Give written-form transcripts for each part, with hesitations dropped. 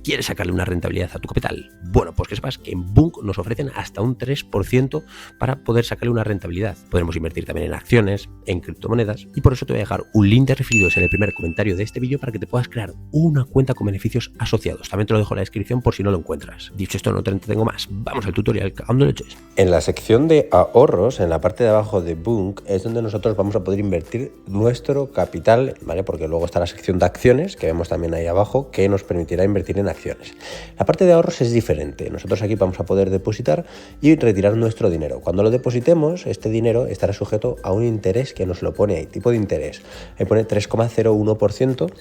¿Quieres sacarle una rentabilidad a tu capital? Bueno, pues que sepas que en Bunq nos ofrecen hasta un 3% para poder sacarle una rentabilidad. Podemos invertir también en acciones, en criptomonedas, y por eso te voy a dejar un link de referidos en el primer comentario de este vídeo para que te puedas crear una cuenta con beneficios asociados. También te lo dejo en la descripción por si no lo encuentras. Dicho esto, no te entretengo más. Vamos al tutorial, cuando lo eches. En la sección de ahorros, en la parte de abajo de Bunq, es donde nosotros vamos a poder invertir nuestro capital, ¿vale? Porque luego está la sección de acciones, que vemos también ahí abajo, que nos permitirá invertir en acciones. La parte de ahorros es diferente. Nosotros aquí vamos a poder depositar y retirar nuestro dinero. Cuando lo depositemos, este dinero estará sujeto a un interés que nos lo pone ahí, tipo de interés. Ahí pone 3,01%.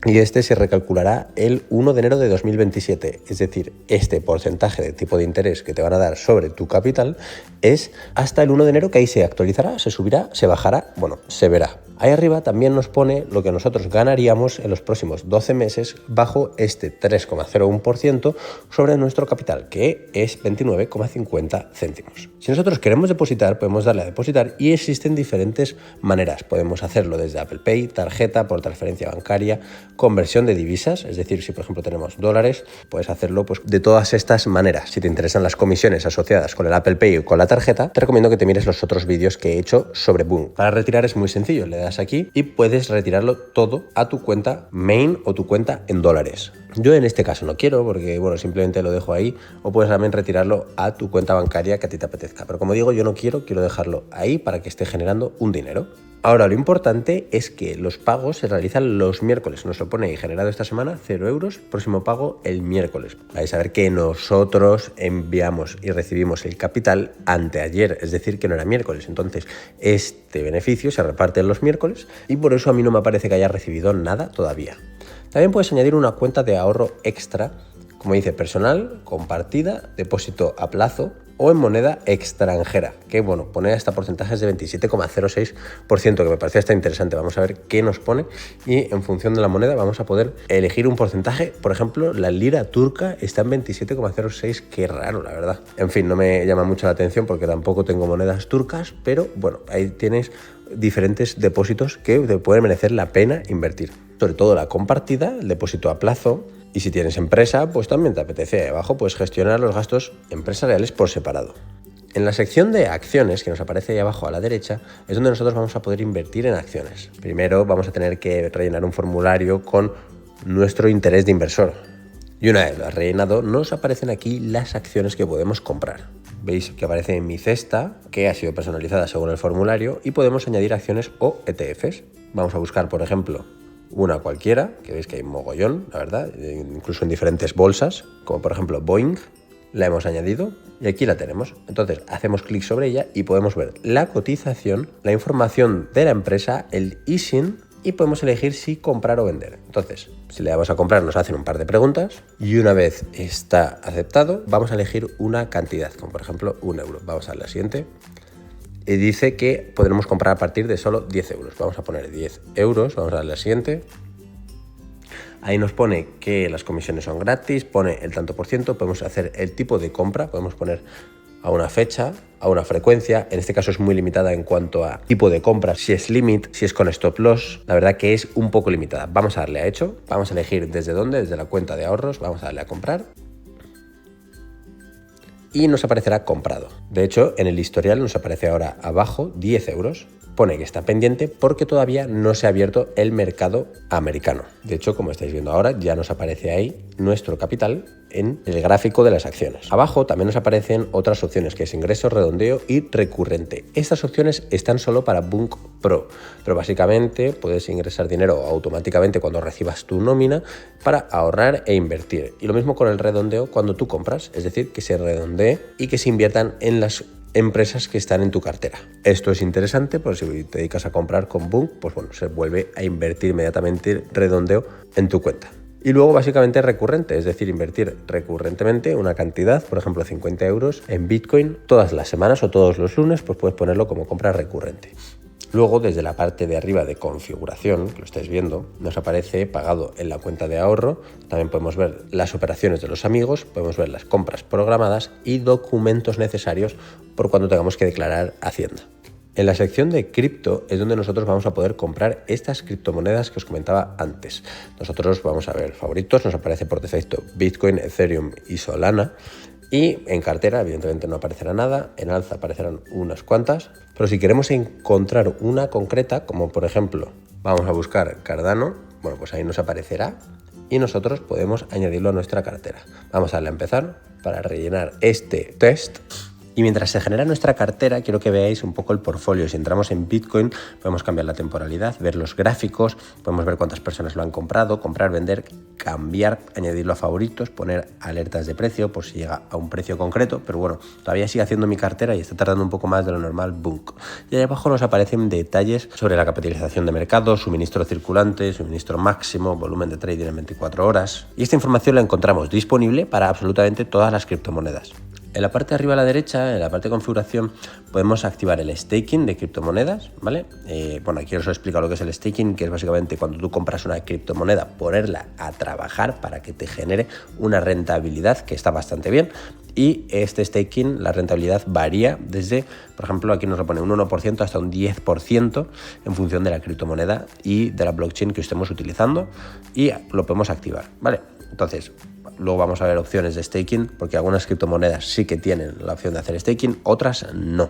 Y este se recalculará el 1 de enero de 2027. Es decir, este porcentaje de tipo de interés que te van a dar sobre tu capital es hasta el 1 de enero, que ahí se actualizará, se subirá, se bajará, bueno, se verá. Ahí arriba también nos pone lo que nosotros ganaríamos en los próximos 12 meses bajo este 3,01% sobre nuestro capital, que es 29,50 céntimos. Si nosotros queremos depositar, podemos darle a depositar y existen diferentes maneras. Podemos hacerlo desde Apple Pay, tarjeta, por transferencia bancaria, conversión de divisas, es decir, si por ejemplo tenemos dólares, puedes hacerlo pues de todas estas maneras. Si te interesan las comisiones asociadas con el Apple Pay o con la tarjeta, te recomiendo que te mires los otros vídeos que he hecho sobre Bunq. Para retirar es muy sencillo, le das aquí y puedes retirarlo todo a tu cuenta main o tu cuenta en dólares. Yo en este caso no quiero porque, bueno, simplemente lo dejo ahí, o puedes también retirarlo a tu cuenta bancaria que a ti te apetezca. Pero como digo, yo no quiero dejarlo ahí para que esté generando un dinero. Ahora, lo importante es que los pagos se realizan los miércoles. Nos lo pone ahí, generado esta semana, 0 euros, próximo pago el miércoles. Vais a ver que nosotros enviamos y recibimos el capital anteayer, es decir, que no era miércoles. Entonces, este beneficio se reparte los miércoles y por eso a mí no me parece que haya recibido nada todavía. También puedes añadir una cuenta de ahorro extra, como dice, personal, compartida, depósito a plazo o en moneda extranjera, que bueno, pone hasta porcentajes de 27,06%, que me parece hasta interesante. Vamos a ver qué nos pone y en función de la moneda vamos a poder elegir un porcentaje. Por ejemplo, la lira turca está en 27,06%, qué raro, la verdad. En fin, no me llama mucho la atención porque tampoco tengo monedas turcas, pero bueno, ahí tienes diferentes depósitos que te pueden merecer la pena invertir. Sobre todo la compartida, el depósito a plazo. Y si tienes empresa, pues también te apetece. Ahí abajo puedes gestionar los gastos empresariales por separado. En la sección de acciones, que nos aparece ahí abajo a la derecha, es donde nosotros vamos a poder invertir en acciones. Primero vamos a tener que rellenar un formulario con nuestro interés de inversor. Y una vez lo has rellenado, nos aparecen aquí las acciones que podemos comprar. Veis que aparece en mi cesta, que ha sido personalizada según el formulario, y podemos añadir acciones o ETFs. Vamos a buscar, por ejemplo, una cualquiera, que veis que hay mogollón, la verdad, incluso en diferentes bolsas, como por ejemplo Boeing. La hemos añadido y aquí la tenemos. Entonces hacemos clic sobre ella y podemos ver la cotización, la información de la empresa, el ISIN, y podemos elegir si comprar o vender. Entonces, si le damos a comprar, nos hacen un par de preguntas y una vez está aceptado, vamos a elegir una cantidad, como por ejemplo 1 euro. Vamos a la siguiente. Y dice que podremos comprar a partir de solo 10 euros. Vamos a poner 10 euros, vamos a darle a la siguiente. Ahí nos pone que las comisiones son gratis, pone el tanto por ciento, podemos hacer el tipo de compra, podemos poner a una fecha, a una frecuencia. En este caso es muy limitada en cuanto a tipo de compra, si es limit, si es con stop loss, la verdad que es un poco limitada. Vamos a darle a hecho, vamos a elegir desde dónde, desde la cuenta de ahorros, vamos a darle a comprar. Y nos aparecerá comprado. De hecho, en el historial nos aparece ahora abajo 10 euros. Pone que está pendiente porque todavía no se ha abierto el mercado americano. De hecho, como estáis viendo ahora, ya nos aparece ahí nuestro capital en el gráfico de las acciones. Abajo también nos aparecen otras opciones, que es ingreso, redondeo y recurrente. Estas opciones están solo para Bunq Pro, pero básicamente puedes ingresar dinero automáticamente cuando recibas tu nómina para ahorrar e invertir. Y lo mismo con el redondeo cuando tú compras, es decir, que se redondee y que se inviertan en las empresas que están en tu cartera. Esto es interesante porque si te dedicas a comprar con Bunq, pues bueno, se vuelve a invertir inmediatamente redondeo en tu cuenta. Y luego básicamente recurrente, es decir, invertir recurrentemente una cantidad, por ejemplo 50 euros en Bitcoin todas las semanas o todos los lunes, pues puedes ponerlo como compra recurrente. Luego, desde la parte de arriba de configuración, que lo estáis viendo, nos aparece pagado en la cuenta de ahorro. También podemos ver las operaciones de los amigos, podemos ver las compras programadas y documentos necesarios por cuando tengamos que declarar Hacienda. En la sección de cripto es donde nosotros vamos a poder comprar estas criptomonedas que os comentaba antes. Nosotros vamos a ver favoritos, nos aparece por defecto Bitcoin, Ethereum y Solana. Y en cartera, evidentemente, no aparecerá nada, en alza aparecerán unas cuantas, pero si queremos encontrar una concreta, como por ejemplo, vamos a buscar Cardano, bueno, pues ahí nos aparecerá y nosotros podemos añadirlo a nuestra cartera. Vamos a darle a empezar para rellenar este test. Y mientras se genera nuestra cartera, quiero que veáis un poco el portfolio. Si entramos en Bitcoin, podemos cambiar la temporalidad, ver los gráficos, podemos ver cuántas personas lo han comprado, comprar, vender, cambiar, añadirlo a favoritos, poner alertas de precio por si llega a un precio concreto. Pero bueno, todavía sigue haciendo mi cartera y está tardando un poco más de lo normal. Bunk. Y ahí abajo nos aparecen detalles sobre la capitalización de mercado, suministro circulante, suministro máximo, volumen de trading en 24 horas. Y esta información la encontramos disponible para absolutamente todas las criptomonedas. En la parte de arriba a la derecha, en la parte de configuración, podemos activar el staking de criptomonedas, ¿vale? Bueno, aquí os he explicado lo que es el staking, que es básicamente cuando tú compras una criptomoneda, ponerla a trabajar para que te genere una rentabilidad, que está bastante bien. Y este staking, la rentabilidad varía desde, por ejemplo, aquí nos lo pone un 1% hasta un 10% en función de la criptomoneda y de la blockchain que estemos utilizando, y lo podemos activar, ¿vale? Entonces, luego vamos a ver opciones de staking, porque algunas criptomonedas sí que tienen la opción de hacer staking, otras no.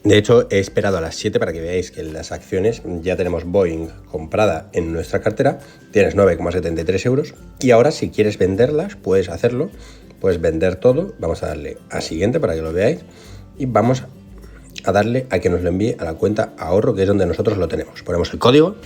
De hecho, he esperado a las 7 para que veáis que en las acciones ya tenemos Boeing comprada en nuestra cartera, tienes 9,73 euros, y ahora si quieres venderlas puedes hacerlo, puedes vender todo. Vamos a darle a siguiente para que lo veáis y vamos a darle a que nos lo envíe a la cuenta ahorro, que es donde nosotros lo tenemos. Ponemos el código.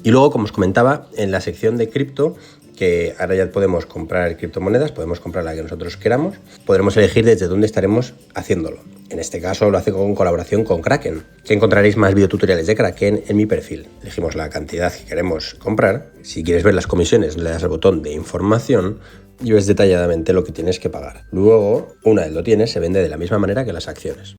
Y luego, como os comentaba, en la sección de cripto, que ahora ya podemos comprar criptomonedas, podemos comprar la que nosotros queramos, podremos elegir desde dónde estaremos haciéndolo. En este caso lo hace con colaboración con Kraken, que encontraréis más videotutoriales de Kraken en mi perfil. Elegimos la cantidad que queremos comprar. Si quieres ver las comisiones, le das al botón de información y ves detalladamente lo que tienes que pagar. Luego, una vez lo tienes, se vende de la misma manera que las acciones.